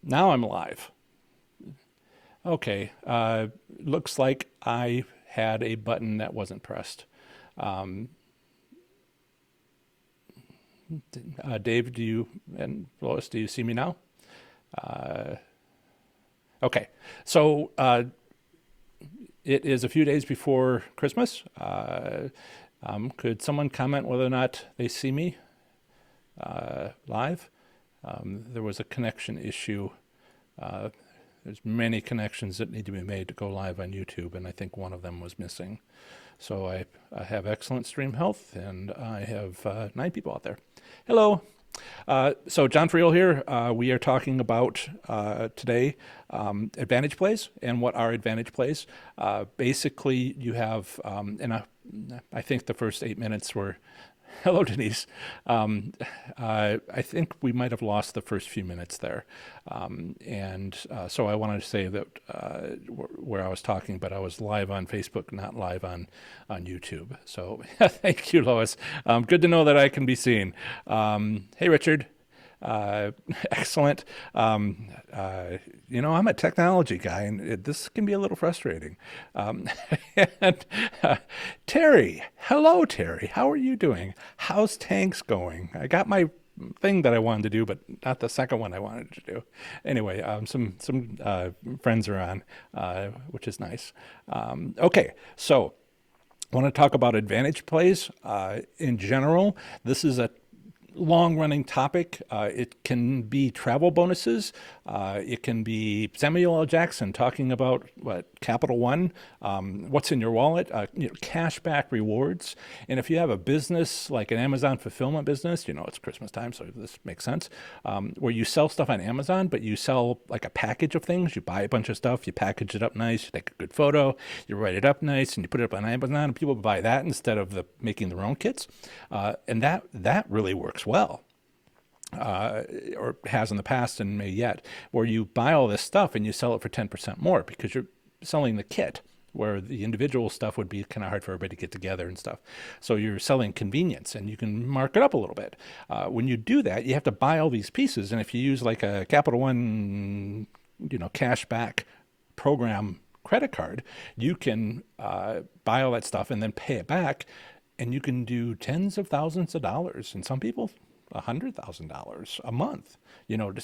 Now I'm live. Okay. Looks like I had a button that wasn't pressed. Um, Dave, do you and Lois, do you see me now? Uh, okay. So it is a few days before Christmas. Could someone comment whether or not they see me live? There was a connection issue. Uh, there's many connections that need to be made to go live on YouTube, and I think one of them was missing. So I have excellent stream health, and I have 9 people out there. Hello. So John Friel here. We are talking about today advantage plays and what are advantage plays. Basically, you have, I think the first 8 minutes were hello, Denise. I think we might have lost the first few minutes there. So I wanted to say that where I was talking, but I was live on Facebook, not live on YouTube. So thank you, Lois. Good to know that I can be seen. Hey, Richard. Uh, Excellent. I'm a technology guy, and this can be a little frustrating. Um, and, Terry, hello, Terry. How are you doing? How's tanks going? I got my thing that I wanted to do, but not the second one I wanted to do. Anyway, some friends are on, which is nice. Okay, so I want to talk about advantage plays in general. This is a long running topic. It can be travel bonuses. It can be Samuel L. Jackson talking about what Capital One, what's in your wallet, cashback rewards. And if you have a business like an Amazon fulfillment business, it's Christmas time, so this makes sense, where you sell stuff on Amazon, but you sell like a package of things. You buy a bunch of stuff, you package it up nice, you take a good photo, you write it up nice, and you put it up on Amazon, and people buy that instead of making their own kits. And that really works well, or has in the past and may yet, where you buy all this stuff and you sell it for 10% more because you're selling the kit, where the individual stuff would be kind of hard for everybody to get together and stuff. So you're selling convenience, and you can mark it up a little bit. When you do that, you have to buy all these pieces, and if you use like a Capital One, cash back program credit card, you can buy all that stuff and then pay it back, and you can do tens of thousands of dollars, and some people $100,000 a month, to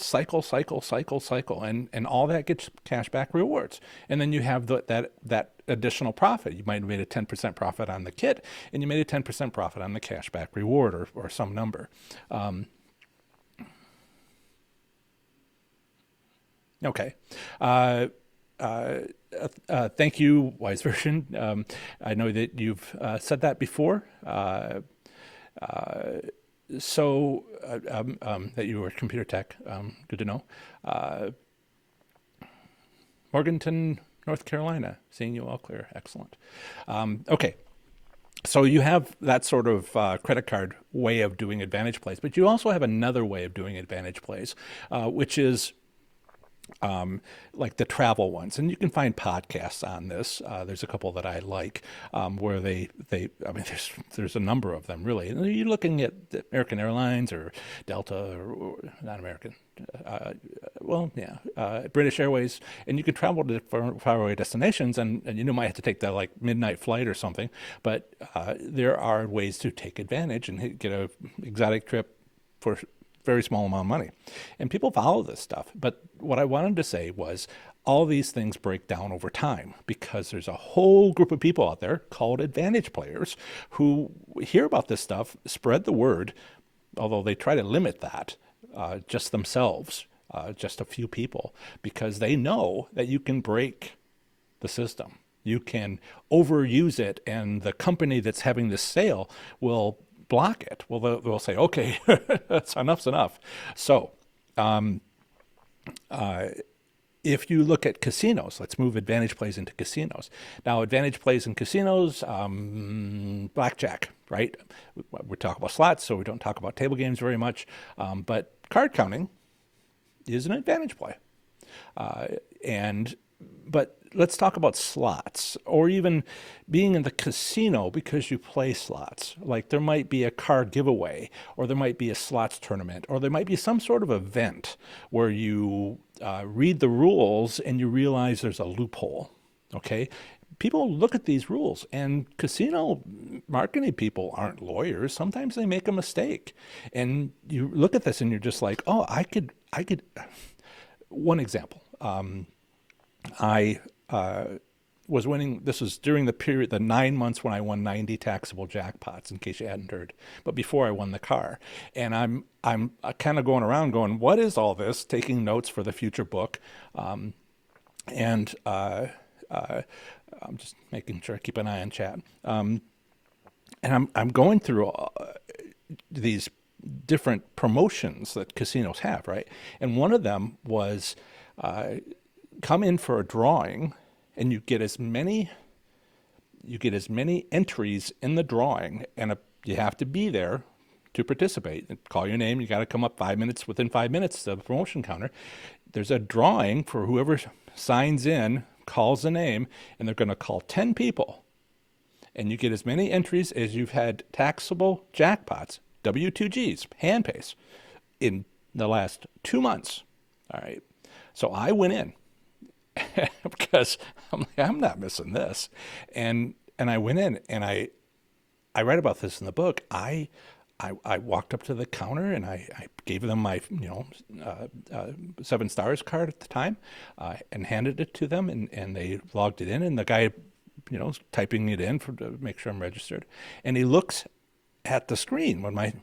cycle, and all that gets cash back rewards. And then you have that additional profit. You might have made a 10% profit on the kit, and you made a 10% profit on the cash back reward, or some number. Okay. Uh, Thank you, Wise Version. I know that you've said that before. Uh, that you were computer tech. Good to know. Uh, Morganton, North Carolina. Seeing you all clear. Excellent. Okay. So you have that sort of credit card way of doing advantage plays, but you also have another way of doing advantage plays, which is like the travel ones, and you can find podcasts on this. There's a couple that I like, where I mean, there's a number of them really. And you're looking at American Airlines or Delta, or not American, British Airways, and you can travel to faraway destinations, and you might have to take that like midnight flight or something, but there are ways to take advantage and get a exotic trip for very small amount of money. And people follow this stuff. But what I wanted to say was all these things break down over time, because there's a whole group of people out there called advantage players who hear about this stuff, spread the word, although they try to limit that just themselves, just a few people, because they know that you can break the system. You can overuse it, and the company that's having this sale will block it. Well, they'll say, okay, enough's enough. So if you look at casinos, let's move advantage plays into casinos. Now, advantage plays in casinos, blackjack, right? We talk about slots, so we don't talk about table games very much. But card counting is an advantage play. Uh, and but let's talk about slots, or even being in the casino because you play slots. Like there might be a car giveaway, or there might be a slots tournament, or there might be some sort of event where you read the rules and you realize there's a loophole. Okay, people look at these rules, and casino marketing people aren't lawyers. Sometimes they make a mistake, and you look at this and you're just like, oh, I could. One example. I was winning. This was during the period, the 9 months when I won 90 taxable jackpots. In case you hadn't heard, but before I won the car, and I'm kind of going around going, what is all this? Taking notes for the future book, and I'm just making sure I keep an eye on chat. And I'm going through these different promotions that casinos have, right? And one of them was come in for a drawing, and you get as many entries in the drawing, and you have to be there to participate. Call your name. You got to come up within 5 minutes to the promotion counter. There's a drawing for whoever signs in, calls a name, and they're going to call 10 people. And you get as many entries as you've had taxable jackpots, W2Gs, hand pays, in the last 2 months. All right. So I went in because I'm like, I'm not missing this. And I went in, and I write about this in the book. I walked up to the counter, and I gave them my 7 stars card at the time, and handed it to them, and they logged it in, and the guy typing it in to make sure I'm registered, and he looks at the screen when my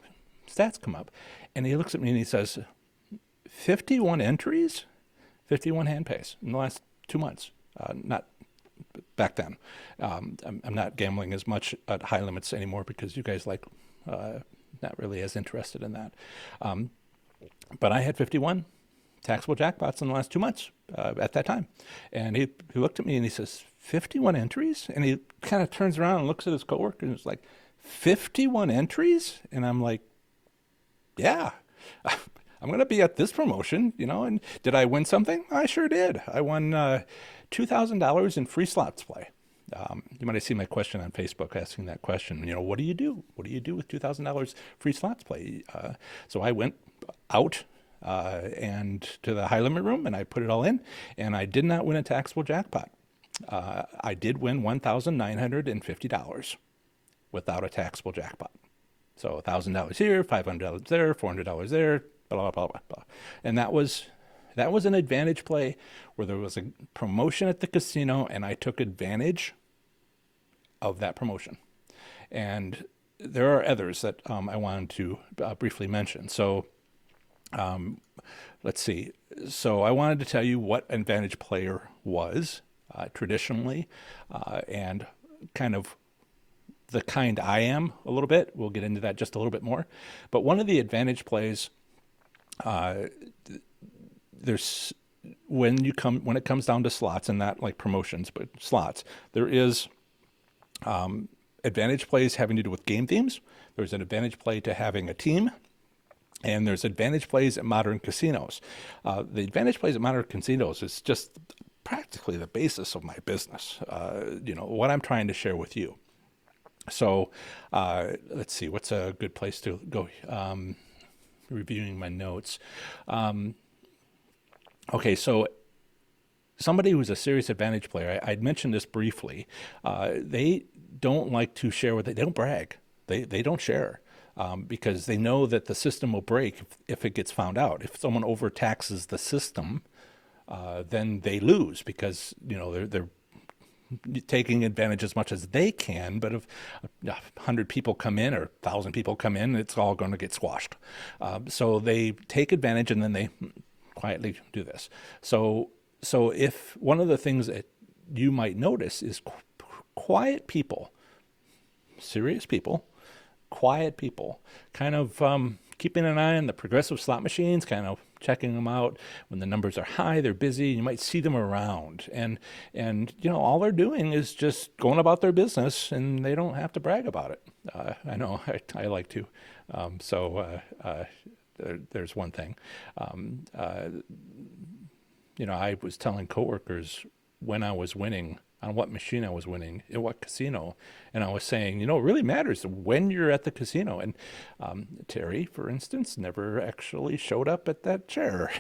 stats come up, and he looks at me and he says, 51 entries, 51 hand pays in the last 2 months. Not back then. I'm not gambling as much at high limits anymore because you guys not really as interested in that. But I had 51 taxable jackpots in the last 2 months at that time. And he looked at me and he says, 51 entries? And he kind of turns around and looks at his coworker and is like, 51 entries? And I'm like, yeah, I'm going to be at this promotion, and did I win something? I sure did. I won $2,000 in free slots play. You might have seen my question on Facebook asking that question. What do you do? What do you do with $2,000 free slots play? So I went out and to the high limit room, and I put it all in, and I did not win a taxable jackpot. I did win $1,950 without a taxable jackpot. So $1,000 here, $500 there, $400 there, blah, blah, blah, blah. And that was an advantage play where there was a promotion at the casino, and I took advantage of that promotion. And there are others that I wanted to briefly mention. So let's see. So I wanted to tell you what advantage player was traditionally, and kind of the kind I am a little bit. We'll get into that just a little bit more. But one of the advantage plays, there's when it comes down to slots, and not like promotions, but slots, there is advantage plays having to do with game themes. There's an advantage play to having a team, and there's advantage plays at modern casinos. The advantage plays at modern casinos is just practically the basis of my business. What I'm trying to share with you. So let's see, what's a good place to go? Reviewing my notes. Okay, so somebody who's a serious advantage player, I'd mentioned this briefly. They don't like to share they don't brag. They don't share because they know that the system will break if it gets found out. If someone overtaxes the system, then they lose because they're taking advantage as much as they can. But if 100 people come in or 1,000 people come in, it's all going to get squashed. So they take advantage, and then they quietly do this. So if one of the things that you might notice is quiet people, serious people, quiet people, kind of keeping an eye on the progressive slot machines, kind of checking them out. When the numbers are high, they're busy. You might see them around, and all they're doing is just going about their business, and they don't have to brag about it. I know I like to. There's one thing. I was telling coworkers when I was winning, on what machine I was winning, in what casino. And I was saying, it really matters when you're at the casino. And Terry, for instance, never actually showed up at that chair.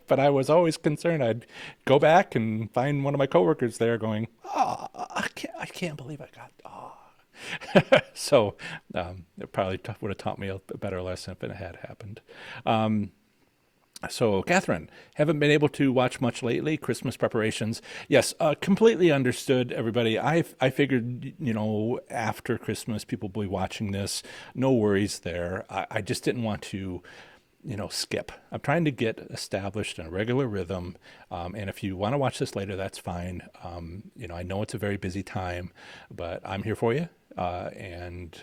But I was always concerned I'd go back and find one of my coworkers there going, oh, I can't believe I got, oh. So it probably would have taught me a better lesson if it had happened. So, Catherine, haven't been able to watch much lately. Christmas preparations. Yes, completely understood, everybody. I figured, after Christmas, people will be watching this. No worries there. I just didn't want to, skip. I'm trying to get established in a regular rhythm. And if you want to watch this later, that's fine. I know it's a very busy time, but I'm here for you. I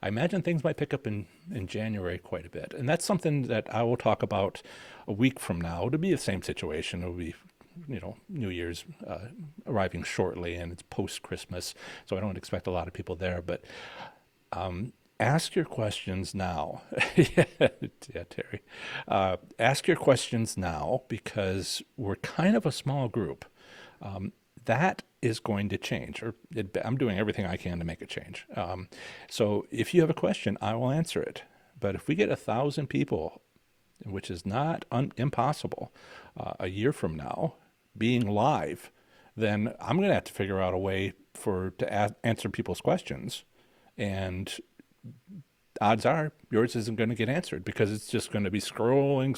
imagine things might pick up in January quite a bit. And that's something that I will talk about a week from now. It'll be the same situation. It'll be, New Year's arriving shortly, and it's post-Christmas, so I don't expect a lot of people there. But ask your questions now. Yeah, Terry. Ask your questions now because we're kind of a small group. That is going to change, I'm doing everything I can to make it change. So if you have a question, I will answer it. But if we get 1,000 people, which is not impossible, a year from now, being live, then I'm going to have to figure out a way to answer people's questions. And odds are yours isn't going to get answered because it's just going to be scrolling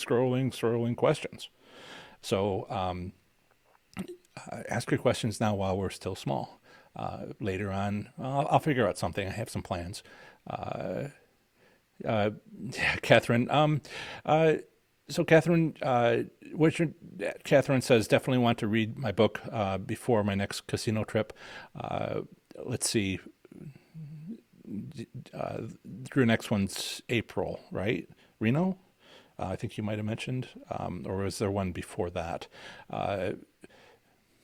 questions. So ask your questions now while we're still small. Later on, I'll figure out something. I have some plans. Yeah, Catherine. So Catherine, Catherine says definitely want to read my book before my next casino trip. Let's see. Your next one's April, right? Reno? I think you might have mentioned, or was there one before that?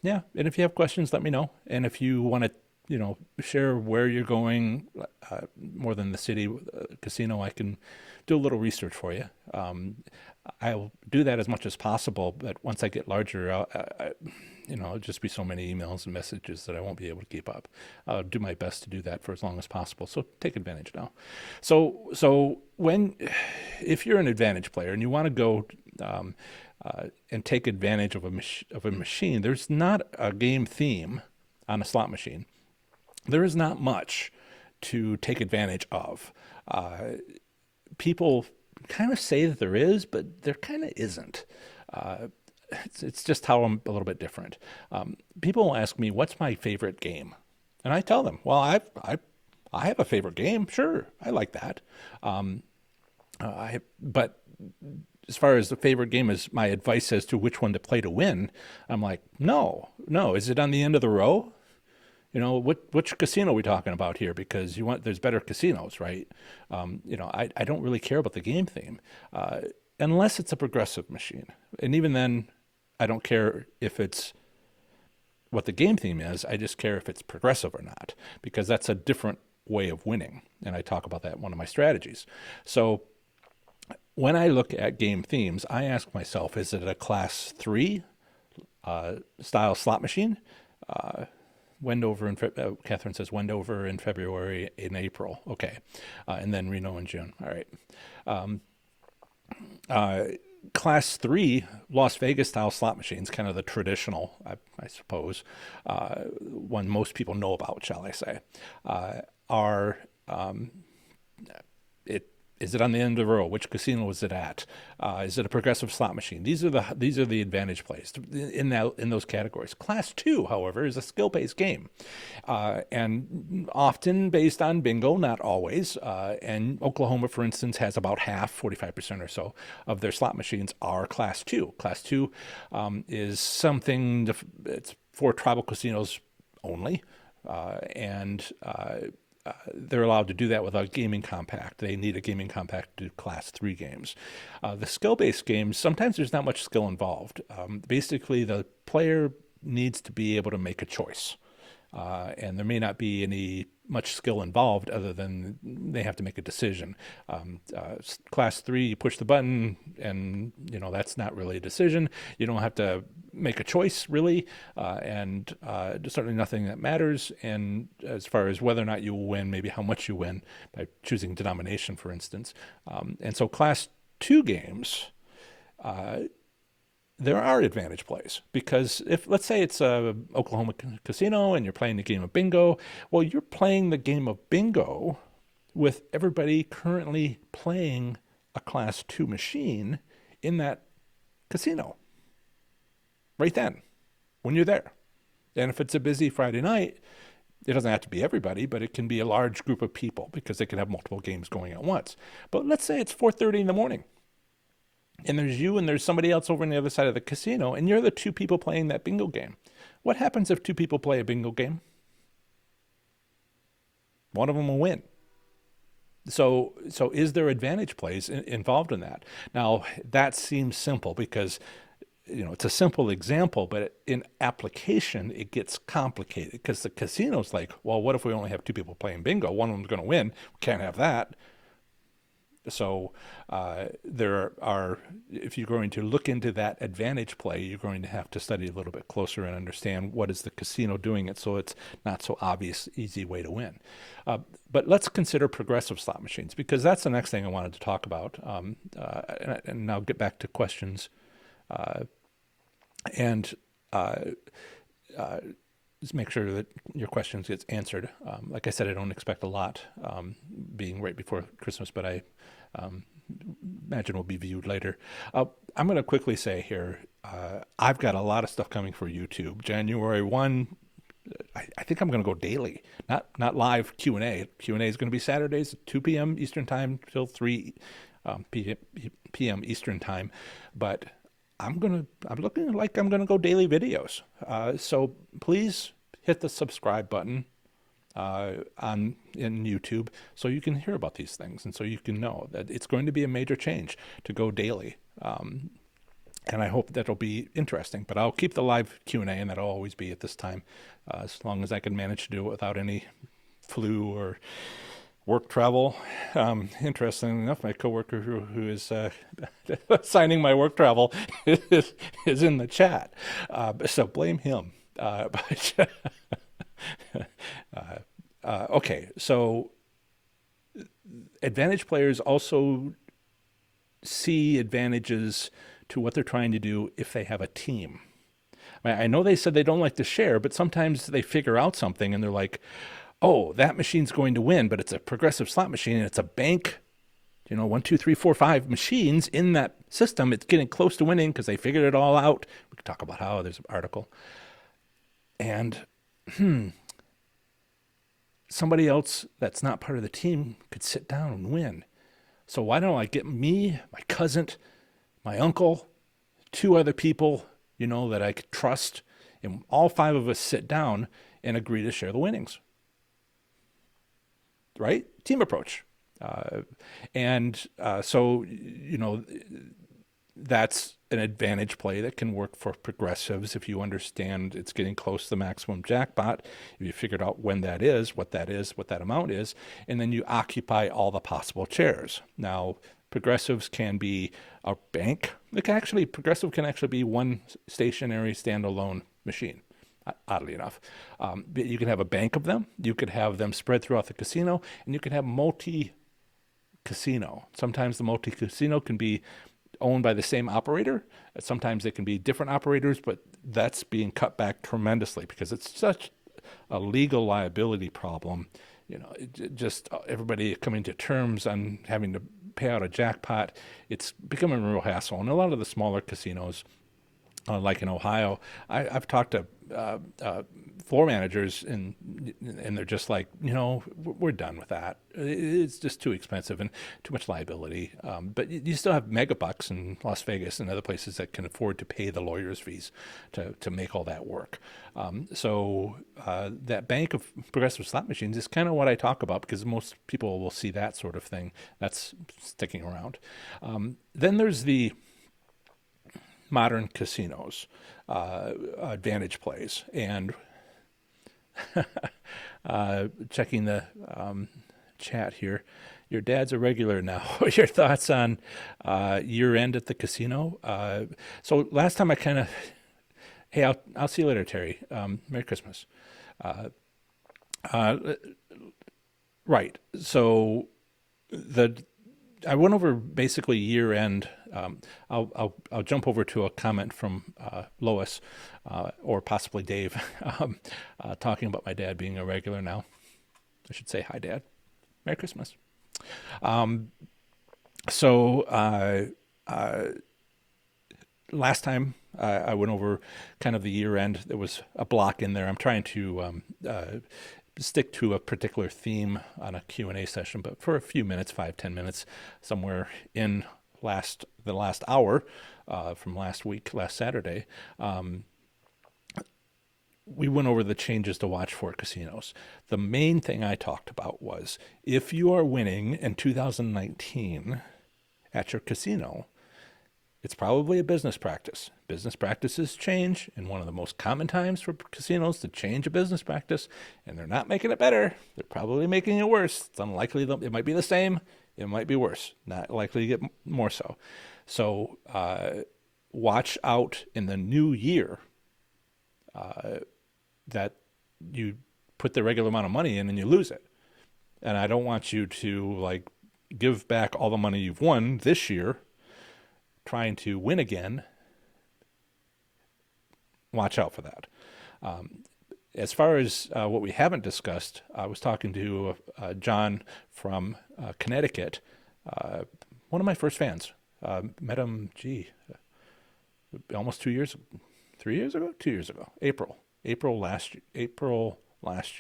Yeah, and if you have questions, let me know. And if you want to, share where you're going, more than the city casino, I can do a little research for you. I'll do that as much as possible, but once I get larger, it'll just be so many emails and messages that I won't be able to keep up. I'll do my best to do that for as long as possible. So take advantage now. So if you're an advantage player and you want to go and take advantage of a machine, there's not a game theme on a slot machine. There is not much to take advantage of. People kind of say that there is, but there kind of isn't. It's just how I'm a little bit different. People ask me, "What's my favorite game?" And I tell them, "Well, I have a favorite game. Sure, I like that." But as far as the favorite game is my advice as to which one to play to win, I'm like, no. Is it on the end of the row? Which casino are we talking about here? Because there's better casinos, right? I don't really care about the game theme, unless it's a progressive machine. And even then, I don't care if it's what the game theme is. I just care if it's progressive or not, because that's a different way of winning. And I talk about that in one of my strategies. So when I look at game themes, I ask myself, is it a class 3 style slot machine? Wendover Catherine says Wendover in February, in April. Okay. And then Reno in June. All right. Class 3 Las Vegas style slot machines, kind of the traditional, I suppose, one most people know about, shall I say, are is it on the end of the row? Which casino is it at? Is it a progressive slot machine? These are the advantage plays in those categories. Class 2, however, is a skill-based game, and often based on bingo, not always. And Oklahoma, for instance, has about half, 45% or so, of their slot machines are Class 2. Class 2 is something it's for tribal casinos only, and they're allowed to do that without a gaming compact. They need a gaming compact to do class 3 games. The skill-based games, sometimes there's not much skill involved. Basically, the player needs to be able to make a choice. and there may not be any much skill involved other than they have to make a decision. Class 3, you push the button, and that's not really a decision. You don't have to make a choice really, and certainly nothing that matters. And as far as whether or not you will win, maybe how much you win by choosing denomination, for instance. And so Class 2 games, there are advantage plays, because if, let's say it's a Oklahoma casino and you're playing the game of bingo, well, you're playing the game of bingo with everybody currently playing a Class 2 machine in that casino right then when you're there. And if it's a busy Friday night, it doesn't have to be everybody, but it can be a large group of people because they can have multiple games going at once. But let's say it's 4:30 in the morning, and there's you and there's somebody else over on the other side of the casino, and you're the two people playing that bingo game. What happens if two people play a bingo game? One of them will win. So is there advantage plays involved in that? Now, that seems simple because it's a simple example, but in application, it gets complicated because the casino's like, well, what if we only have two people playing bingo? One of them's going to win. We can't have that. So there are, if you're going to look into that advantage play, you're going to have to study a little bit closer and understand what is the casino doing it so it's not so obvious, easy way to win. But let's consider progressive slot machines, because that's the next thing I wanted to talk about. And now get back to questions. And just make sure that your questions gets answered. Like I said, I don't expect a lot being right before Christmas, but I imagine will be viewed later. I'm going to quickly say here, I've got a lot of stuff coming for YouTube. January 1, I think I'm going to go daily, not live Q&A. Q&A is going to be Saturdays at 2 p.m. Eastern Time till 3 p.m. Eastern Time, but I'm looking like I'm going to go daily videos. So please hit the subscribe button in YouTube so you can hear about these things, and so you can know that it's going to be a major change to go daily. And I hope that'll be interesting. But I'll keep the live Q&A, and that'll always be at this time, as long as I can manage to do it without any flu or work travel. Interesting enough, my coworker who is signing my work travel is in the chat, so blame him. Okay, so advantage players also see advantages to what they're trying to do if they have a team. I know they said they don't like to share, but sometimes they figure out something and they're like, oh, that machine's going to win, but it's a progressive slot machine and it's a bank, 1, 2, 3, 4, 5 machines in that system. It's getting close to winning because they figured it all out. We could talk about how there's an article. And somebody else that's not part of the team could sit down and win. So why don't I get me, my cousin, my uncle, 2 other people, that I could trust, and all 5 of us sit down and agree to share the winnings. Right? Team approach. So that's an advantage play that can work for progressives if you understand it's getting close to the maximum jackpot, if you figured out when that is, what that amount is, and then you occupy all the possible chairs. Now, progressives can be a bank. Progressive can actually be one stationary standalone machine, oddly enough. But you can have a bank of them. You could have them spread throughout the casino, and you can have multi-casino. Sometimes the multi-casino can be owned by the same operator. Sometimes they can be different operators, but that's being cut back tremendously because it's such a legal liability problem. Just everybody coming to terms on having to pay out a jackpot. It's becoming a real hassle. And a lot of the smaller casinos, like in Ohio, I've talked to floor managers, and they're just like, we're done with that. It's just too expensive and too much liability. But you still have megabucks in Las Vegas and other places that can afford to pay the lawyers' fees to make all that work. So that bank of progressive slot machines is kind of what I talk about, because most people will see that sort of thing. That's sticking around. Then there's the modern casinos, advantage plays. And Checking the chat here. Your dad's a regular now. Your thoughts on year end at the casino? So last time I kind of, hey, I'll see you later, Terry. Merry Christmas. Uh, right. So the I went over basically year end. I'll jump over to a comment from Lois or possibly Dave talking about my dad being a regular now. I should say hi, Dad. Merry Christmas. Um, so last time I went over kind of the year end. There was a block in there. I'm trying to stick to a particular theme on a Q&A session, but for a few minutes, 5-10 minutes, somewhere in the last hour from last week, last Saturday, we went over the changes to watch for casinos. The main thing I talked about was if you are winning in 2019 at your casino, it's probably a business practice. Business practices change, and one of the most common times for casinos to change a business practice, and they're not making it better. They're probably making it worse. It's unlikely it might be the same. It might be worse. Not likely to get more so. So watch out in the new year that you put the regular amount of money in and you lose it. And I don't want you to like give back all the money you've won this year trying to win again. Watch out for that. As far as what we haven't discussed, I was talking to John from Connecticut, one of my first fans. Met him, almost 3 years ago, 2 years ago, April last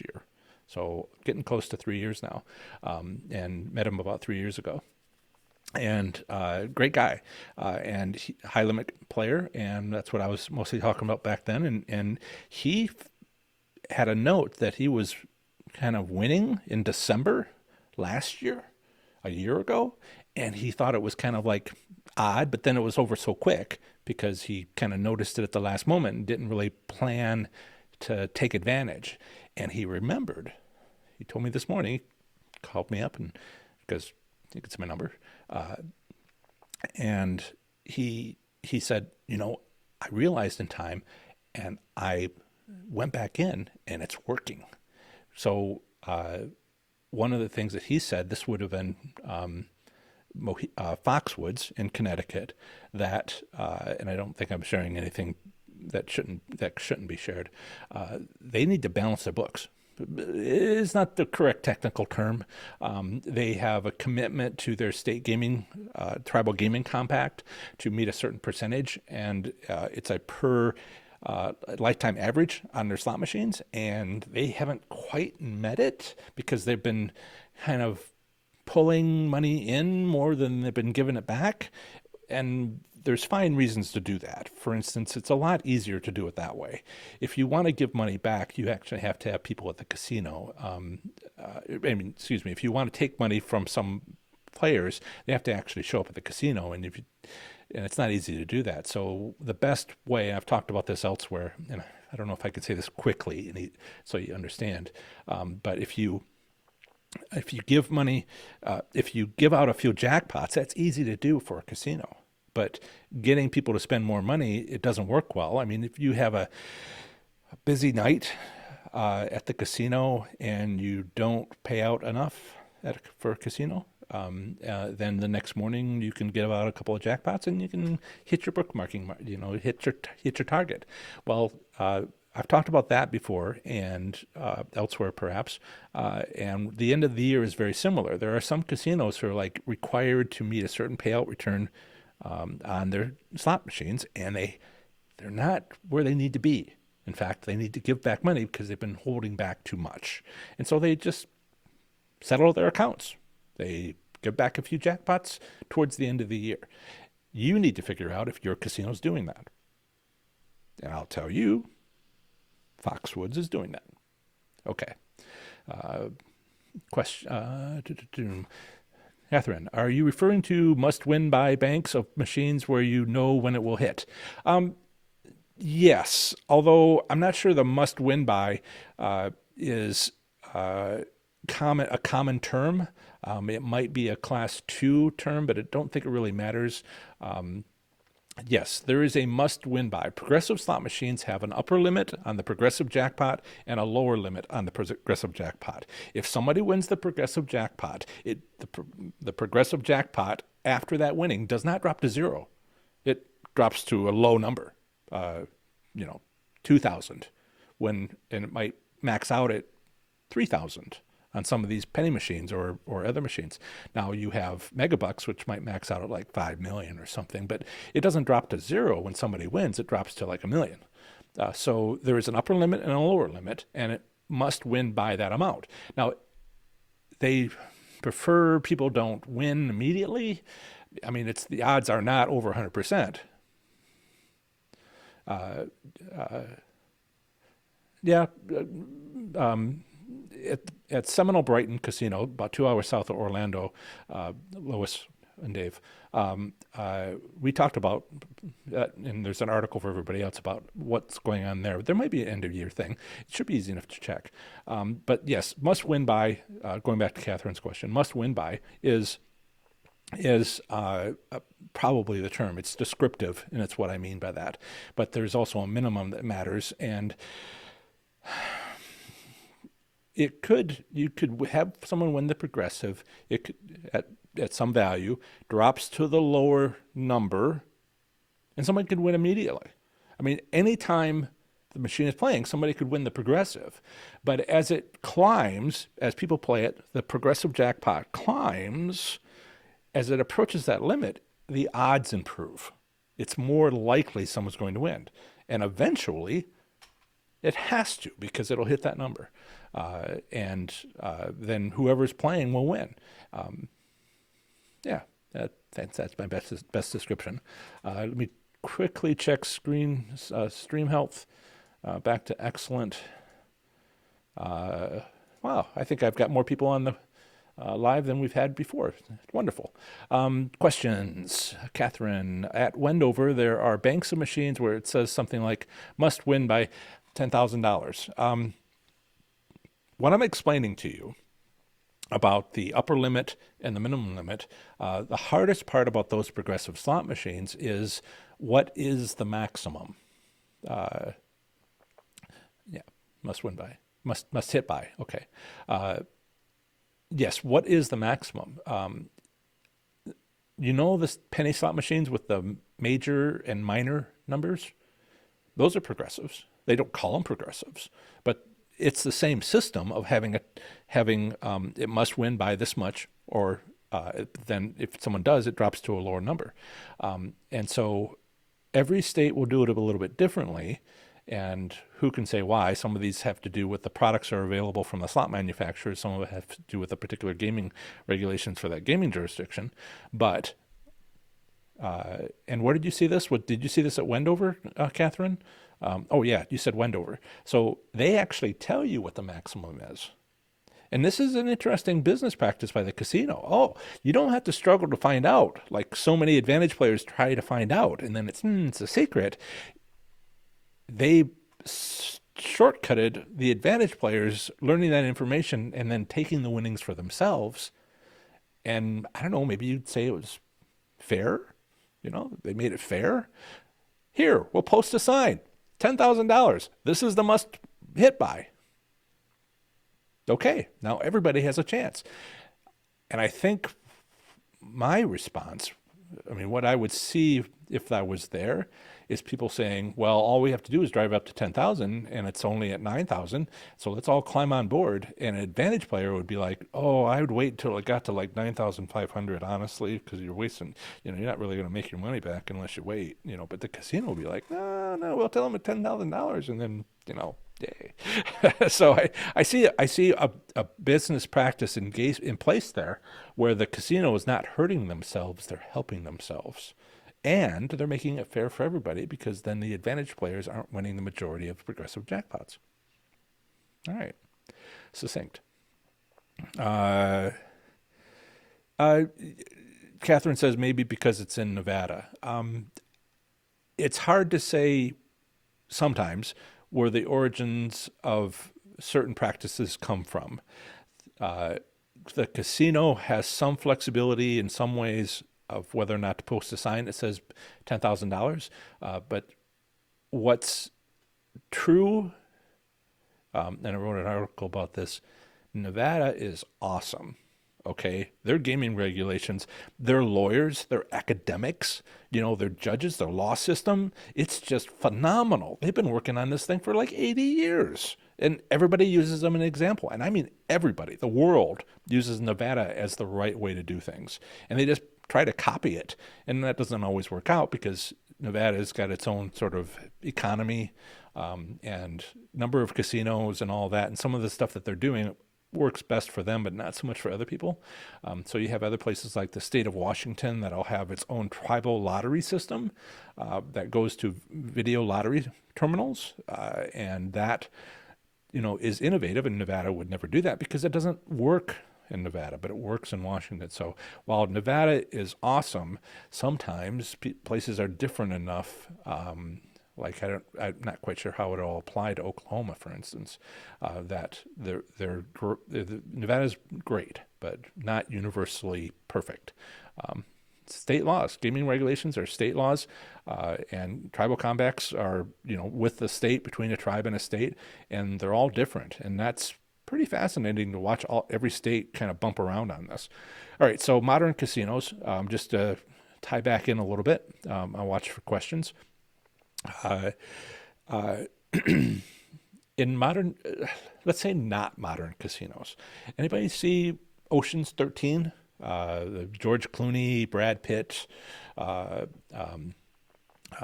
year. So getting close to 3 years now, and met him about 3 years ago. And great guy, and high limit player, and that's what I was mostly talking about back then. And he had a note that he was kind of winning in December last year, a year ago, and he thought it was kind of like odd, but then it was over so quick because he kind of noticed it at the last moment and didn't really plan to take advantage. And he remembered. He told me this morning, he called me up and because he gets my number. And he said, I realized in time and I went back in and it's working. So one of the things that he said, this would have been Foxwoods in Connecticut, that, and I don't think I'm sharing anything that shouldn't be shared. They need to balance their books. Is not the correct technical term. They have a commitment to their state gaming, tribal gaming compact to meet a certain percentage, and it's a per lifetime average on their slot machines, and they haven't quite met it because they've been kind of pulling money in more than they've been giving it back, and there's fine reasons to do that. For instance, it's a lot easier to do it that way. If you want to give money back, you actually have to have people at the casino. If you want to take money from some players, they have to actually show up at the casino, and it's not easy to do that. So the best way, and I've talked about this elsewhere, and I don't know if I could say this quickly so you understand, but if you give money, if you give out a few jackpots, that's easy to do for a casino. But getting people to spend more money, it doesn't work well. I mean, if you have a busy night at the casino and you don't pay out enough for a casino, then the next morning you can give out a couple of jackpots and you can hit your bookmarking, hit your target. Well, I've talked about that before and elsewhere perhaps, and the end of the year is very similar. There are some casinos who are like required to meet a certain payout return on their slot machines, and they're not where they need to be. In fact, they need to give back money because they've been holding back too much. And so they just settle their accounts. They give back a few jackpots towards the end of the year. You need to figure out if your casino's doing that. And I'll tell you, Foxwoods is doing that. Okay. Question. Catherine, are you referring to must-win by banks of machines where you know when it will hit? Yes, although I'm not sure the must-win by is a common term. It might be a class 2 term, but I don't think it really matters. Yes, there is a must win by. Progressive slot machines have an upper limit on the progressive jackpot and a lower limit on the progressive jackpot. If somebody wins the progressive jackpot, the progressive jackpot after that winning does not drop to zero. It drops to a low number, you know, 2,000, and it might max out at 3,000 on some of these penny machines or other machines. Now you have Megabucks, which might max out at like 5 million or something, but it doesn't drop to zero when somebody wins. It drops to like 1 million. So there is an upper limit and a lower limit, and it must win by that amount. Now, they prefer people don't win immediately. I mean, the odds are not over 100%. Yeah, at Seminole Brighton Casino, about 2 hours south of Orlando, Lois and Dave, we talked about, and there's an article for everybody else about what's going on there. There might be an end of year thing. It should be easy enough to check. But yes, must win by, going back to Catherine's question, must win by is probably the term. It's descriptive, and it's what I mean by that. But there's also a minimum that matters, and you could have someone win the progressive. It could, at some value, drops to the lower number, and someone could win immediately. I mean, anytime the machine is playing, somebody could win the progressive. But as it climbs, as people play it, the progressive jackpot climbs. As it approaches that limit, the odds improve. It's more likely someone's going to win. And eventually, it has to, because it'll hit that number. And then whoever's playing will win. Yeah, that's my best description. Let me quickly check stream health. Back to excellent. Wow, I think I've got more people on the live than we've had before. Wonderful. Questions. Catherine, at Wendover, there are banks of machines where it says something like, must win by $10,000. What I'm explaining to you about the upper limit and the minimum limit, the hardest part about those progressive slot machines is, what is the maximum? Yeah, must win by. Must hit by. Okay. Yes, what is the maximum? You know the penny slot machines with the major and minor numbers? Those are progressives. They don't call them progressives, but it's the same system of having it must win by this much, or then if someone does, it drops to a lower number. And so every state will do it a little bit differently. And who can say why? Some of these have to do with the products that are available from the slot manufacturers. Some of it have to do with the particular gaming regulations for that gaming jurisdiction. But, and where did you see this? Did you see this at Wendover, Catherine? Oh yeah, you said Wendover. So they actually tell you what the maximum is. And this is an interesting business practice by the casino. Oh, you don't have to struggle to find out, like so many advantage players try to find out, and then it's a secret. They shortcutted the advantage players learning that information and then taking the winnings for themselves. And I don't know, maybe you'd say it was fair. You know, they made it fair. Here, we'll post a sign, $10,000. This is the must hit by. Okay, now everybody has a chance. And I think my response, I mean, what I would see if I was there, is people saying, well, all we have to do is drive up to 10,000 and it's only at 9,000. So let's all climb on board. And an advantage player would be like, oh, I would wait until it got to like 9,500, honestly, because you're wasting, you're not really going to make your money back unless you wait, but the casino will be like, no, we'll tell them at $10,000. And then, yay. So I see a business practice in place there where the casino is not hurting themselves, they're helping themselves. And they're making it fair for everybody, because then the advantage players aren't winning the majority of progressive jackpots. All right. Succinct. Catherine says maybe because it's in Nevada. It's hard to say sometimes where the origins of certain practices come from. Uh, the casino has some flexibility in some ways of whether or not to post a sign that says $10,000. But what's true, and I wrote an article about this, Nevada is awesome. Okay, their gaming regulations, their lawyers, their academics, their judges, their law system, it's just phenomenal. They've been working on this thing for like 80 years. And everybody uses them as an example. And I mean everybody, the world uses Nevada as the right way to do things. And they just try to copy it. And that doesn't always work out because Nevada's got its own sort of economy, and number of casinos and all that. And some of the stuff that they're doing works best for them, but not so much for other people. So you have other places like the state of Washington that'll have its own tribal lottery system that goes to video lottery terminals, and that is innovative. And Nevada would never do that because it doesn't work in Nevada, but it works in Washington. So while Nevada is awesome, sometimes places are different enough. Like I'm not quite sure how it all apply to Oklahoma, for instance. That Nevada's great, but not universally perfect. State laws, gaming regulations are state laws, and tribal compacts are with the state, between a tribe and a state, and they're all different, and that's pretty fascinating to watch every state kind of bump around on this. All right, so modern casinos, just to tie back in a little bit, I'll watch for questions. In modern, let's say not modern casinos, anybody see Ocean's 13? The George Clooney, Brad Pitt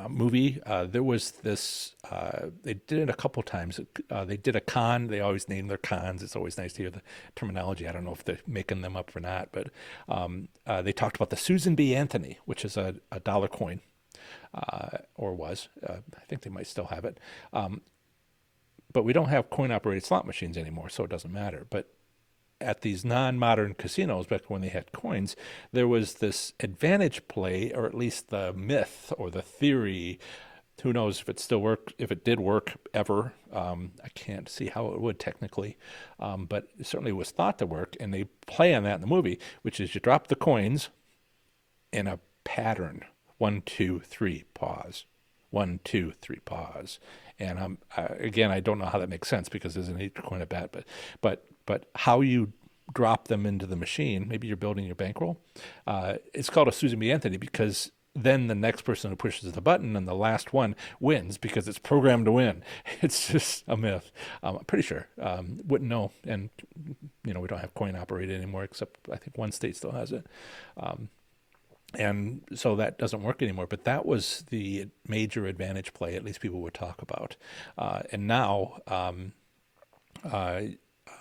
movie. There was this, they did it a couple times. They did a con. They always name their cons. It's always nice to hear the terminology. I don't know if they're making them up or not, but they talked about the Susan B. Anthony, which is a dollar coin, or was. I think they might still have it. But we don't have coin-operated slot machines anymore, so it doesn't matter. But at these non-modern casinos, back when they had coins, there was this advantage play, or at least the myth or the theory. Who knows if it still worked, if it did work ever. I can't see how it would technically, but it certainly was thought to work, and they play on that in the movie, which is you drop the coins in a pattern. 1, 2, 3, pause. 1, 2, 3, pause. And again, I don't know how that makes sense because there's an each coin a bet, but how you drop them into the machine, maybe you're building your bankroll. It's called a Susan B. Anthony because then the next person who pushes the button and the last one wins because it's programmed to win. It's just a myth. I'm pretty sure. Wouldn't know. And, we don't have coin operated anymore, except I think one state still has it. And so that doesn't work anymore. But that was the major advantage play, at least people would talk about. And now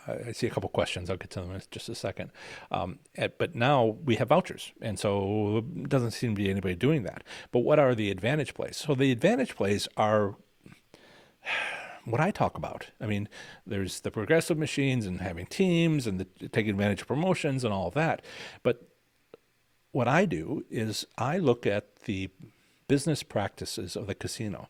I see a couple questions. I'll get to them in just a second. But now we have vouchers. And so it doesn't seem to be anybody doing that. But what are the advantage plays? So the advantage plays are what I talk about. I mean, there's the progressive machines and having teams and taking advantage of promotions and all of that. But what I do is I look at the business practices of the casino.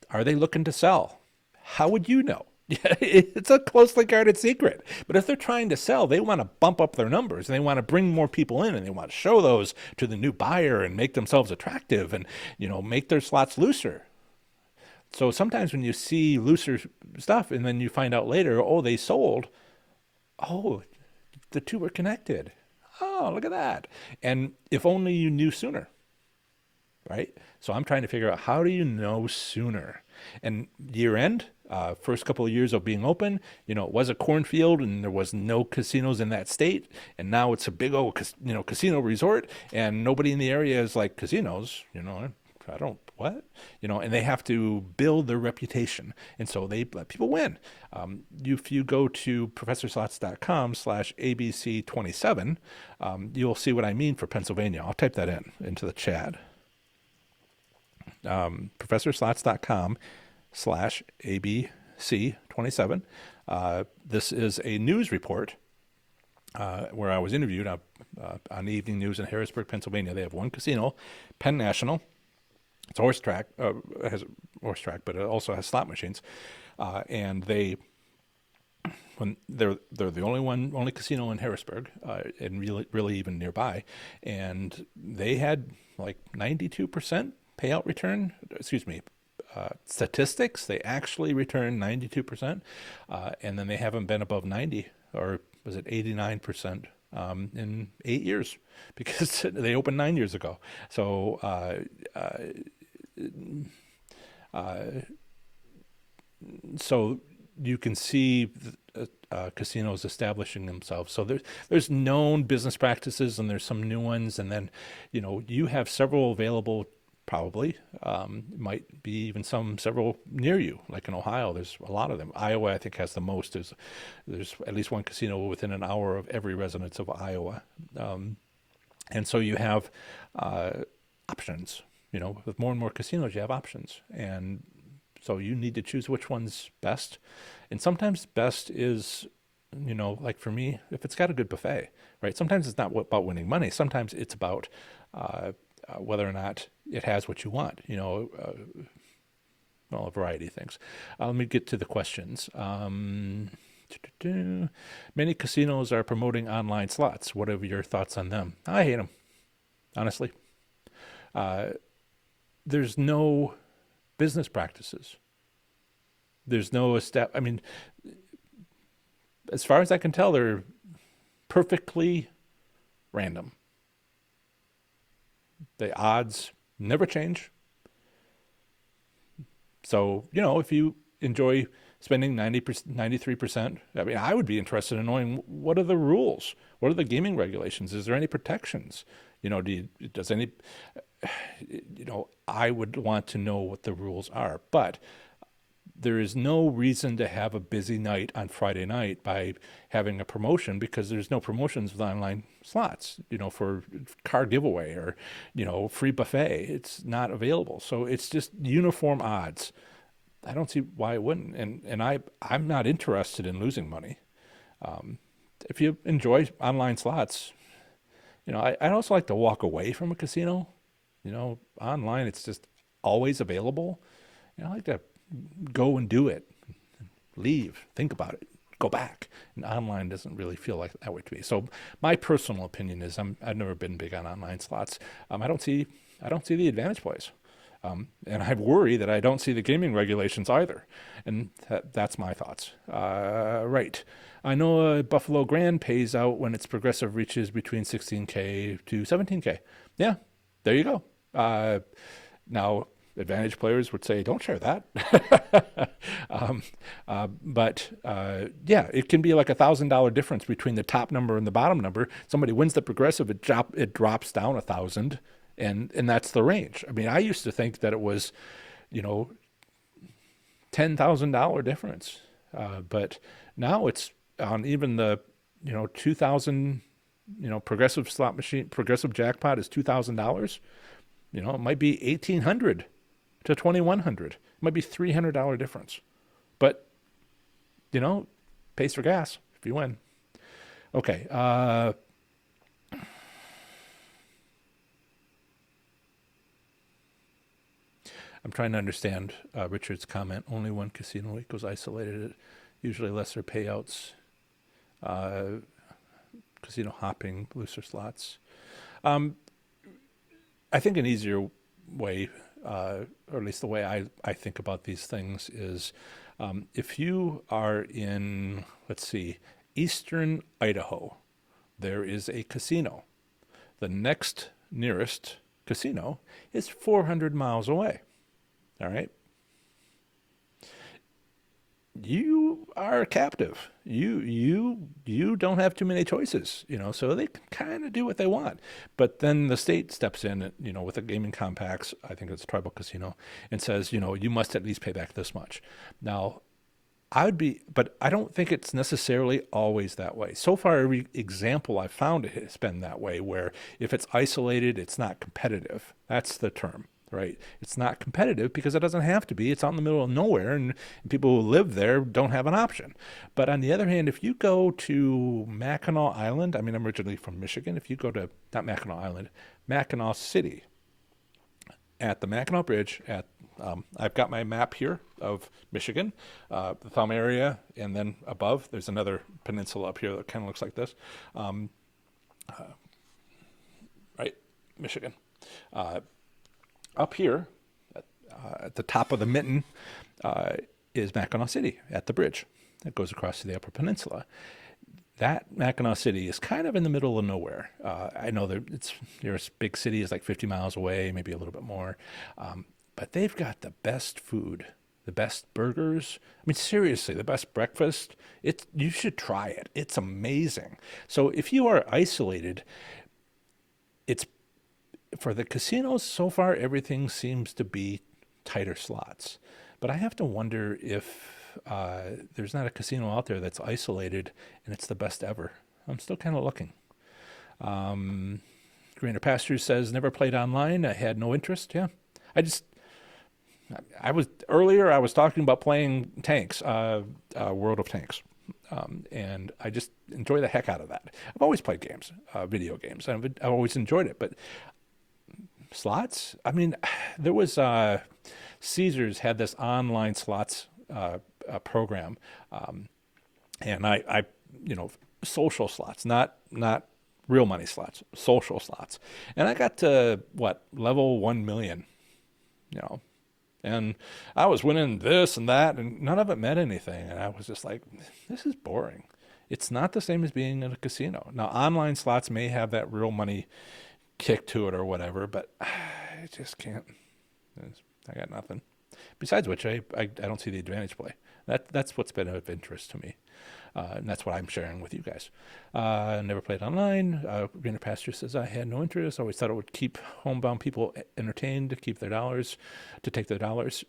Are they looking to sell? How would you know? It's a closely guarded secret. But if they're trying to sell, they want to bump up their numbers and they want to bring more people in and they want to show those to the new buyer and make themselves attractive and, make their slots looser. So sometimes when you see looser stuff and then you find out later, they sold. Oh, the two were connected. Oh, look at that. And if only you knew sooner, right? So I'm trying to figure out, how do you know sooner? And year end, first couple of years of being open, it was a cornfield and there was no casinos in that state. And now it's a big old, casino resort and nobody in the area is like, casinos, I don't, what? And they have to build their reputation. And so they let people win. If you go to professorslots.com/ABC27, you'll see what I mean for Pennsylvania. I'll type that into the chat. professorslots.com/ABC27. This is a news report where I was interviewed on the evening news in Harrisburg, Pennsylvania. They have one casino, Penn National. It's a horse track. It has a horse track, but it also has slot machines. And they when they're the only casino in Harrisburg, and really even nearby, and they had like 92% payout return. Excuse me, statistics. They actually returned 92%, and then they haven't been above 90, or was it 89%, in 8 years, because they opened 9 years ago. So uh, so you can see casinos establishing themselves. So there's known business practices, and there's some new ones, and then you have several available. Probably might be even several near you, like in Ohio. There's a lot of them. Iowa, I think, has the most. There's at least one casino within an hour of every resident of Iowa, and so you have options. With more and more casinos, you have options, and so you need to choose which one's best. And sometimes best is, like for me, if it's got a good buffet, right? Sometimes it's not about winning money. Sometimes it's about whether or not it has what you want, well, a variety of things. Let me get to the questions. Many casinos are promoting online slots. What are your thoughts on them? I hate them, honestly. Uh, there's no business practices. There's no step. I mean, as far as I can tell, they're perfectly random. The odds never change. So, if you enjoy spending 90%, 93%, I mean, I would be interested in knowing, what are the rules? What are the gaming regulations? Is there any protections? Does any, I would want to know what the rules are. But there is no reason to have a busy night on Friday night by having a promotion, because there's no promotions with online slots, for car giveaway or, free buffet. It's not available. So it's just uniform odds. I don't see why it wouldn't. And I'm not interested in losing money. If you enjoy online slots, I'd also like to walk away from a casino. Online, it's just always available. I like to go and do it, leave, think about it, go back. And online doesn't really feel like that way to me. So my personal opinion is, I've never been big on online slots. I don't see the advantage plays. And I worry that I don't see the gaming regulations either. And that's my thoughts. Right. I know Buffalo Grand pays out when its progressive reaches between 16K to 17K. Yeah, there you go. Now, advantage players would say, don't share that. But yeah, it can be like $1,000 difference between the top number and the bottom number. Somebody wins the progressive, it drops down 1,000, and that's the range. I mean, I used to think that it was, $10,000 difference, but now it's on even the 2,000. Progressive slot machine, progressive jackpot is $2,000. It might be 1,800 to 2,100. It might be $300 difference. But, pays for gas if you win. Okay. I'm trying to understand Richard's comment. Only one casino equals isolated. Usually lesser payouts. Casino hopping, looser slots. I think an easier way, or at least the way I think about these things, is if you are in, let's see, eastern Idaho, there is a casino. The next nearest casino is 400 miles away. All right? You are captive. You don't have too many choices, so they can kind of do what they want. But then the state steps in, with the gaming compacts, I think it's Tribal Casino, and says, you must at least pay back this much. Now, but I don't think it's necessarily always that way. So far, every example I've found, it has been that way, where if it's isolated, it's not competitive. That's the term. Right? It's not competitive because it doesn't have to be. It's out in the middle of nowhere, and people who live there don't have an option. But on the other hand, if you go to Mackinac Island, I mean, I'm originally from Michigan. If you go to, not Mackinac Island, Mackinac City, at the Mackinac Bridge. I've got my map here of Michigan, the thumb area, and then above there's another peninsula up here that kind of looks like this, right? Michigan. Up here, at the top of the mitten, is Mackinac City at the bridge that goes across to the Upper Peninsula. That Mackinac City is kind of in the middle of nowhere. I know that its nearest big city is like 50 miles away, maybe a little bit more. But they've got the best food, the best burgers. I mean, seriously, the best breakfast. You should try it. It's amazing. So if you are isolated, it's for the casinos so far, everything seems to be tighter slots. But I have to wonder if there's not a casino out there that's isolated and it's the best ever. I'm still kind of looking. Greener Pastures says, never played online. I had no interest. Yeah. I was talking about playing tanks, World of Tanks. And I just enjoy the heck out of that. I've always played games, video games. I've always enjoyed it. But slots? I mean, there was Caesars had this online slots program, and I social slots, not real money slots, social slots, and I got to level 1 million, and I was winning this and that, and none of it meant anything, and I was just like, this is boring. It's not the same as being in a casino. Now, online slots may have that real money kick to it or whatever, but I just can't. I got nothing. Besides which, I don't see the advantage play. That's what's been of interest to me, and that's what I'm sharing with you guys. Never played online. Greener Pasture says, I had no interest. Always thought it would keep homebound people entertained, to keep their dollars, to take their dollars.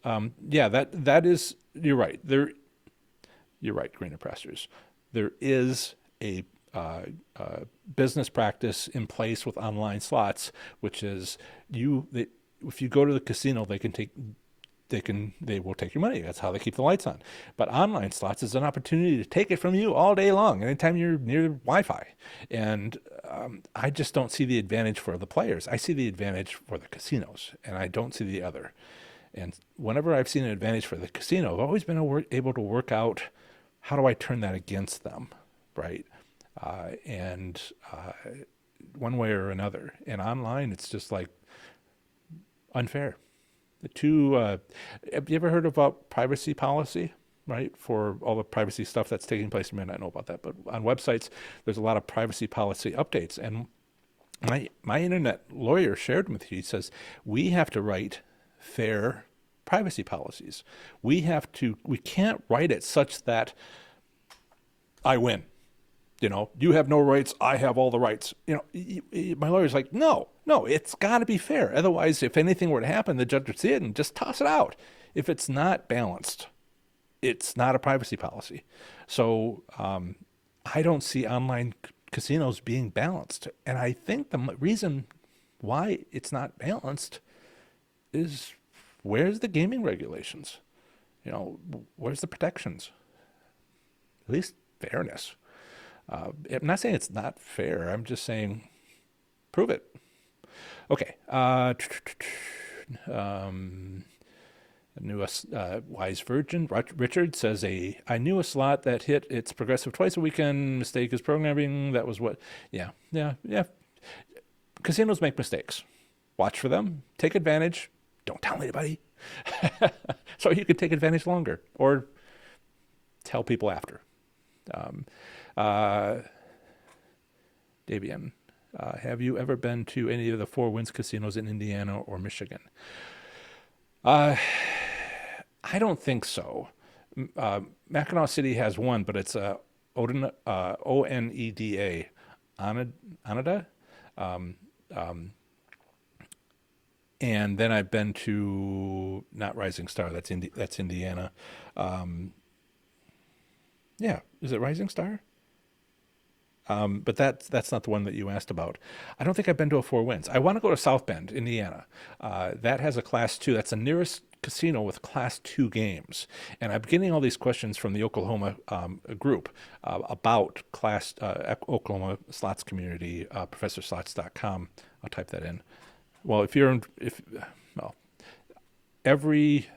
Yeah, that is, you're right. You're right, Greener Pastures. There is a business practice in place with online slots, which is if you go to the casino, they will take your money. That's how they keep the lights on. But online slots is an opportunity to take it from you all day long, anytime you're near Wi-Fi. And I just don't see the advantage for the players. I see the advantage for the casinos, and I don't see the other. And whenever I've seen an advantage for the casino, I've always been able to work out, how do I turn that against them, right? And one way or another. And online, it's just like unfair. Have you ever heard about privacy policy, right? For all the privacy stuff that's taking place, you may not know about that, but on websites, there's a lot of privacy policy updates. And my internet lawyer shared with me, he says, we have to write fair privacy policies. We can't write it such that I win. You have no rights, I have all the rights. My lawyer's like, no, it's got to be fair. Otherwise, if anything were to happen, the judge would see it and just toss it out. If it's not balanced, it's not a privacy policy. So I don't see online casinos being balanced. And I think the reason why it's not balanced is, where's the gaming regulations? Where's the protections? At least fairness. I'm not saying it's not fair. I'm just saying, prove it. Okay. Newest Wise Virgin Richard says, I knew a slot that hit its progressive twice a weekend. Mistake is programming. That was what. Yeah. Casinos make mistakes. Watch for them. Take advantage. Don't tell anybody. So you can take advantage longer, or tell people after. Davian, have you ever been to any of the Four Winds casinos in Indiana or Michigan? I don't think so. Mackinac City has one, but it's Oneda, Oneda. And then I've been to, not Rising Star, that's Indiana. Yeah, is it Rising Star? But that's not the one that you asked about. I don't think I've been to a Four Winds. I want to go to South Bend, Indiana. That has a Class 2. That's the nearest casino with Class 2 games. And I'm getting all these questions from the Oklahoma group about Oklahoma slots community, professorslots.com. I'll type that in. Well, well, every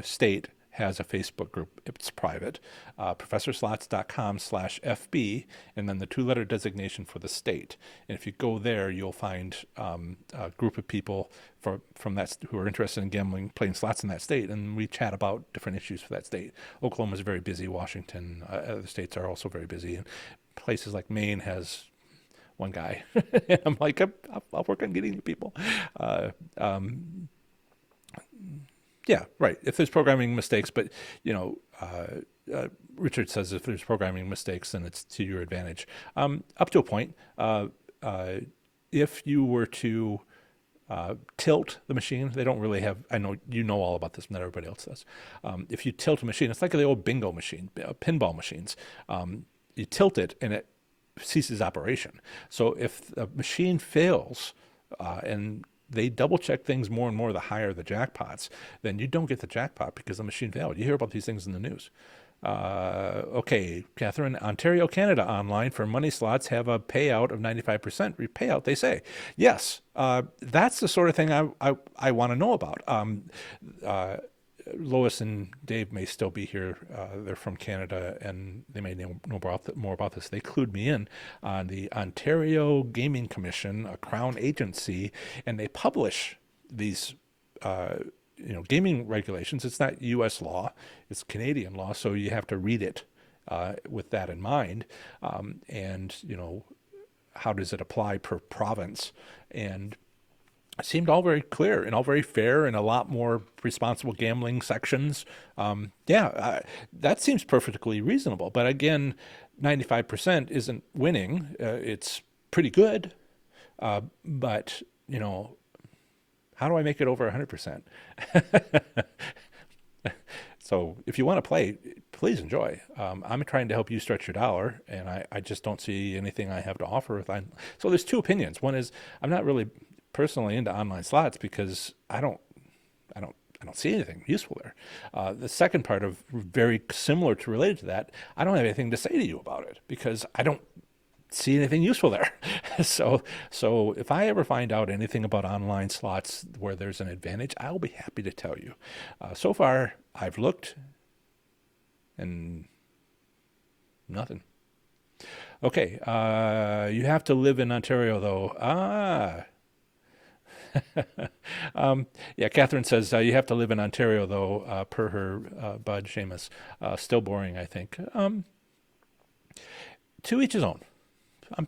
state has a Facebook group. It's private, professorslots.com/FB, and then the two-letter designation for the state. And if you go there, you'll find a group of people from that who are interested in gambling, playing slots in that state, and we chat about different issues for that state. Oklahoma is very busy. Washington, other states are also very busy, and places like Maine has one guy. And I'm like, I'll work on getting you people. Uh, um, Yeah, right. If there's programming mistakes, but you know, Richard says if there's programming mistakes, then it's to your advantage. Up to a point. Uh, if you were to tilt the machine, they don't really have. I know you know all about this, not everybody else does. If you tilt a machine, it's like the old bingo machine, pinball machines. You tilt it, and it ceases operation. So if the machine fails, and they double check things more and more the higher the jackpots, then you don't get the jackpot because the machine failed. You hear about these things in the news. Okay, Catherine, Ontario, Canada online for money slots have a payout of 95% payout, they say. Yes, that's the sort of thing I want to know about. Uh, Lois and Dave may still be here. They're from Canada, and they may know more about this. They clued me in on the Ontario Gaming Commission, a Crown agency, and they publish these, gaming regulations. It's not U.S. law; it's Canadian law, so you have to read it with that in mind. And how does it apply per province? And it seemed all very clear and all very fair, and a lot more responsible gambling sections. That seems perfectly reasonable. But again, 95% isn't winning. It's pretty good. But, how do I make it over 100%? So if you want to play, please enjoy. I'm trying to help you stretch your dollar, and I just don't see anything I have to offer. So there's two opinions. One is I'm not really personally into online slots because I don't see anything useful there. The second part of very similar to related to that, I don't have anything to say to you about it because I don't see anything useful there. So if I ever find out anything about online slots where there's an advantage, I'll be happy to tell you. So far, I've looked and nothing. Okay, you have to live in Ontario though. Yeah, Catherine says you have to live in Ontario, though, per her bud Seamus. Still boring, I think. To each his own.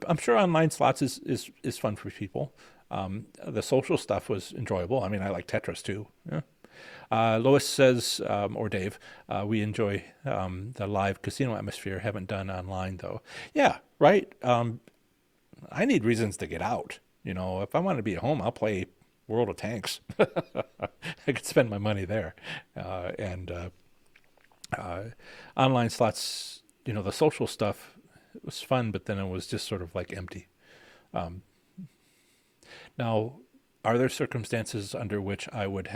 I'm sure online slots is fun for people. The social stuff was enjoyable. I mean, I like Tetris too. Yeah. Lois says, or Dave, we enjoy the live casino atmosphere. Haven't done online though. Yeah, right. I need reasons to get out. If I want to be at home, I'll play World of Tanks. I could spend my money there. And online slots, the social stuff was fun, but then it was just sort of like empty. Um, Now, are there circumstances under which I would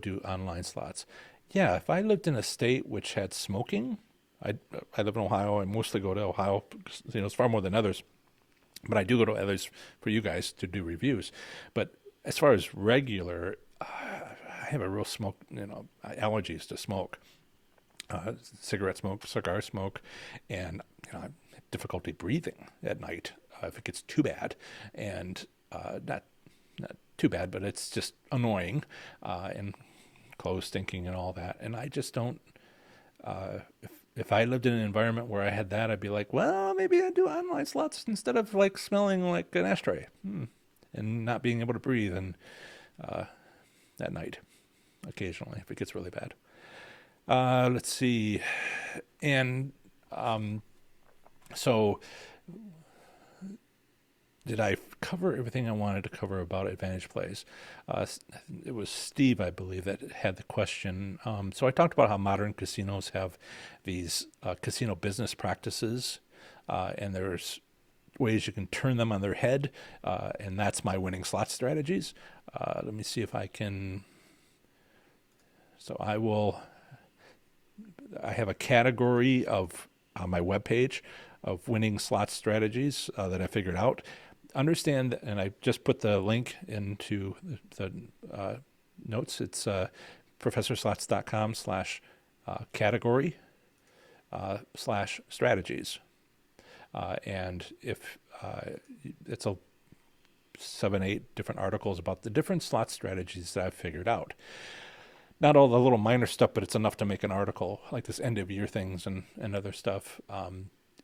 do online slots? Yeah, if I lived in a state which had smoking, I live in Ohio. I mostly go to Ohio, because, it's far more than others. But I do go to others for you guys to do reviews. But as far as regular, I have a real smoke, allergies to smoke, cigarette smoke, cigar smoke, and I have difficulty breathing at night if it gets too bad, and not too bad, but it's just annoying, and clothes stinking and all that. And I just don't. If I lived in an environment where I had that, I'd be like, well, maybe I'd do online slots instead of like smelling like an ashtray, and not being able to breathe and at night, occasionally if it gets really bad. Let's see, and so did I cover everything I wanted to cover about Advantage Plays? It was Steve, I believe, that had the question. So I talked about how modern casinos have these casino business practices, and there's ways you can turn them on their head, and that's my winning slot strategies. Let me see if I can. So I have a category of on my webpage of winning slot strategies that I figured out. understand, and I just put the link into the notes. It's professorslots.com/category /strategies. And if it's a 7, 8 different articles about the different slot strategies that I've figured out. Not all the little minor stuff, but it's enough to make an article like this end of year things and other stuff.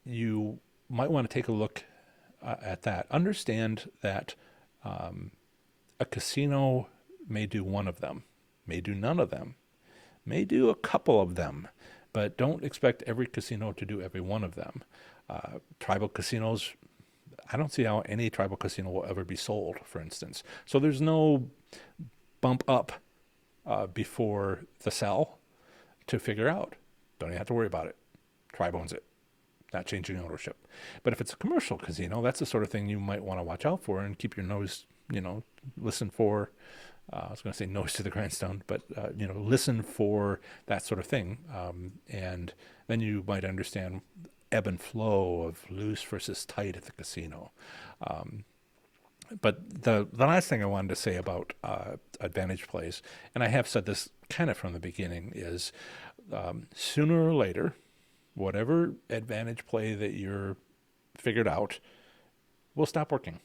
You might want to take a look at that. Understand that a casino may do one of them, may do none of them, may do a couple of them, but don't expect every casino to do every one of them. Tribal casinos, I don't see how any tribal casino will ever be sold, for instance. So there's no bump up before the sell to figure out. Don't even have to worry about it. Tribe owns it, not changing ownership. But if it's a commercial casino, that's the sort of thing you might want to watch out for and keep your nose, listen for. I was going to say nose to the grindstone, but listen for that sort of thing, and then you might understand ebb and flow of loose versus tight at the casino. But the last thing I wanted to say about advantage plays, and I have said this kind of from the beginning, is sooner or later, whatever advantage play that you're figured out will stop working.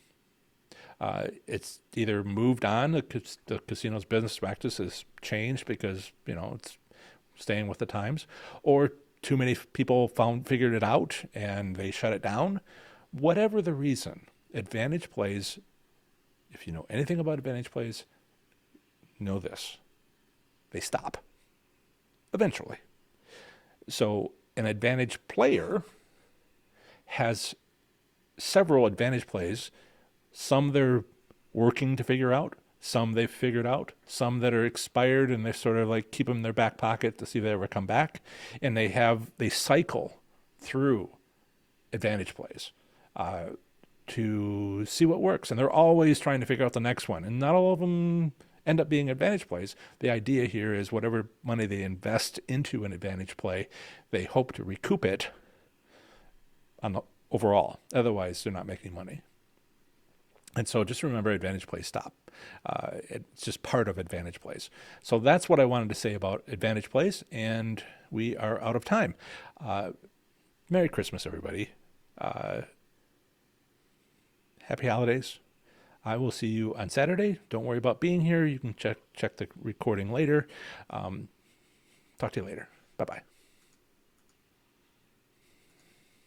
It's either moved on, the casino's business practice has changed because it's staying with the times, or too many people figured it out and they shut it down. Whatever the reason, advantage plays, if you know anything about advantage plays, know this: they stop eventually. So an advantage player has several advantage plays, some they're working to figure out, some they've figured out, some that are expired and they sort of like keep them in their back pocket to see if they ever come back. And they cycle through advantage plays to see what works. And they're always trying to figure out the next one. And not all of them end up being advantage plays. The idea here is whatever money they invest into an advantage play, they hope to recoup it on the overall. Otherwise, they're not making money. And so just remember, advantage plays stop. It's just part of advantage plays. So that's what I wanted to say about advantage plays, and we are out of time. Merry Christmas, everybody. Happy holidays. I will see you on Saturday. Don't worry about being here. You can check the recording later. Talk to you later. Bye-bye.